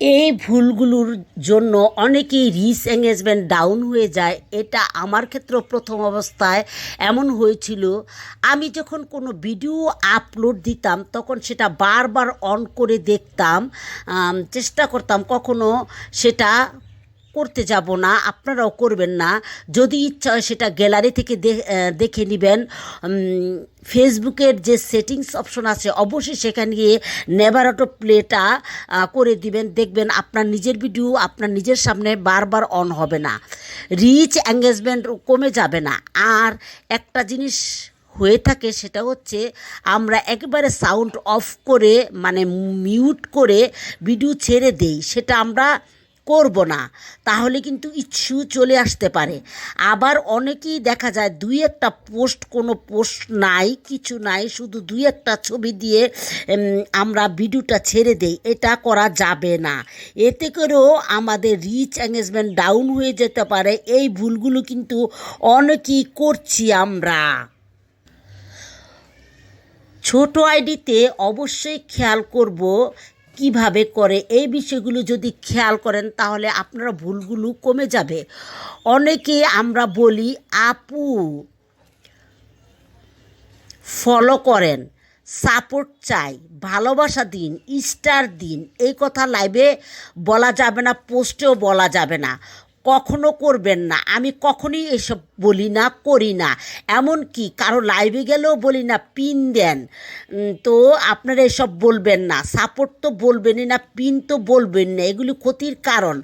এই ভুলগুলোর জন্য অনেকেই রিচ এঙ্গেজমেন্ট ডাউন হয়ে যায়। এটা আমার ক্ষেত্রেও প্রথম অবস্থায় এমন হয়েছিল। আমি যখন কোনো ভিডিও আপলোড দিতাম তখন সেটা বারবার অন করে দেখতাম, চেষ্টা করতাম কখনো সেটা করতে যাব না। আপনারাও করবেন না। যদি ইচ্ছা হয় সেটা গ্যালারি থেকে দেখে নেবেন। ফেসবুকের যে সেটিংস অপশন আছে অবশ্যই সেখানে গিয়ে নেভার অটো প্লেটা করে দিবেন। দেখবেন আপনার নিজের ভিডিও আপনার নিজের সামনে বারবার অন হবে না, রিচ এঙ্গেজমেন্ট কমে যাবে না। আর একটা জিনিস হয়ে থাকে সেটা হচ্ছে আমরা একেবারে সাউন্ড অফ করে মানে মিউট করে ভিডিও ছেড়ে দেই, সেটা আমরা করব না। তাহলে কিন্তু ইস্যু চলে আসতে পারে। আবার অনেকেই দেখা যায় দুই একটা পোস্ট, কোনো পোস্ট নাই, কিছু নাই, শুধু দুই একটা ছবি দিয়ে আমরা ভিডিওটা ছেড়ে দেই। এটা করা যাবে না। এতে করেও আমাদের রিচ এঙ্গেজমেন্ট ডাউন হয়ে যেতে পারে। এই ভুলগুলো কিন্তু অনেকেই করছি আমরা। ছোট আইডিতে অবশ্যই খেয়াল করব কিভাবে করে। এই বিষয়গুলো যদি খেয়াল করেন তাহলে আপনারা ভুলগুলো কমে যাবে। অনেকে আমরা বলি আপু ফলো করেন, সাপোর্ট চাই, ভালোবাসা দিন, স্টার দিন। এই কথা লাইভে বলা যাবে না, পোস্টেও বলা যাবে না, কখনো করবেন না। আমি কখনোই এসব বলি না, করি না। এমনকি কারো লাইভে গেলেও বলি না পিন দেন। তো আপনারা এসব বলবেন না, সাপোর্ট তো বলবেনই না, পিন তো বলবেন না। এগুলি ক্ষতির কারণ।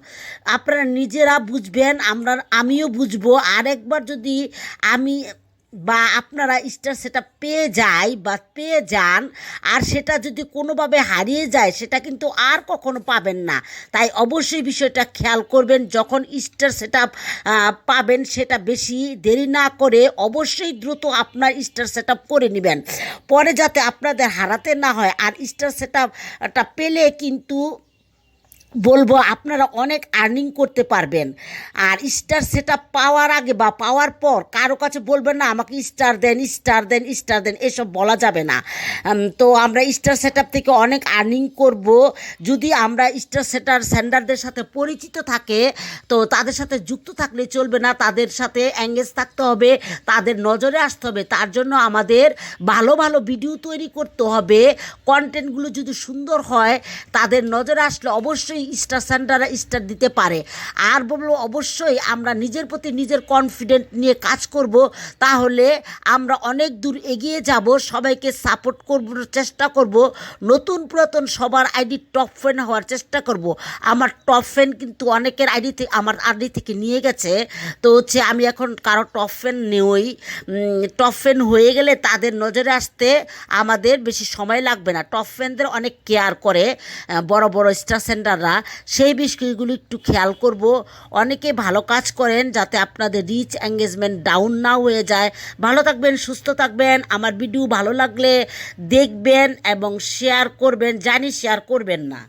আপনারা নিজেরা বুঝবেন, আমিও বুঝবো। আরেকবার যদি আমি বা আপনারা স্টার সেটা পেয়ে যায় বা পেয়ে যান, আর সেটা যদি কোনোভাবে হারিয়ে যায় সেটা কিন্তু আর কখনো পাবেন না। তাই অবশ্যই বিষয়টা খেয়াল করবেন। যখন স্টার সেটা পাবেন সেটা বেশি দেরি না করে অবশ্যই দ্রুত আপনার স্টার সেট করে নেবেন, পরে যাতে আপনাদের হারাতে না হয়। আর স্টার সেটটা পেলে কিন্তু বলবো আপনারা অনেক আর্নিং করতে পারবেন। আর স্টার সেটআপ পাওয়ার আগে বা পাওয়ার পর কারো কাছে বলবেন না আমাকে স্টার দেন, স্টার দেন, স্টার দেন, এসব বলা যাবে না। তো আমরা স্টার সেটআপ থেকে অনেক আর্নিং করব যদি আমরা স্টার সেন্ডারদের সাথে পরিচিত থাকে। তো তাদের সাথে যুক্ত থাকলে চলবে না, তাদের সাথে এঙ্গেজ থাকতে হবে, তাদের নজরে আসতে হবে। তার জন্য আমাদের ভালো ভালো ভিডিও তৈরি করতে হবে। কন্টেন্টগুলো যদি সুন্দর হয় তাদের নজরে আসলে অবশ্যই স্টার সেন্টাররা স্টার দিতে পারে। আর বলবো অবশ্যই আমরা নিজের প্রতি নিজের কনফিডেন্ট নিয়ে কাজ করব, তাহলে আমরা অনেক দূর এগিয়ে যাব। সবাইকে সাপোর্ট করব, চেষ্টা করব। নতুন পুরাতন সবার আইডি টপ ফ্যান হওয়ার চেষ্টা করব। আমার টপ ফ্যান কিন্তু অনেকের আইডি থেকে আমার আইডি থেকে নিয়ে গেছে। তো হচ্ছে আমি এখন কারো টপ ফ্যান নেই। টপ ফ্যান হয়ে গেলে তাদের নজরে আসতে আমাদের বেশি সময় লাগবে না। টপ ফ্যানদের অনেক কেয়ার করে বড় বড় স্টার সেন্টাররা। সেই বিষয়গুলো একটু খেয়াল করব। অনেকে ভালো কাজ করেন যাতে আপনাদের রিচ এঙ্গেজমেন্ট ডাউন না হয়ে যায়। ভালো থাকবেন, সুস্থ থাকবেন। আমার ভিডিও ভালো লাগলে দেখবেন এবং শেয়ার করবেন। জানি শেয়ার করবেন না।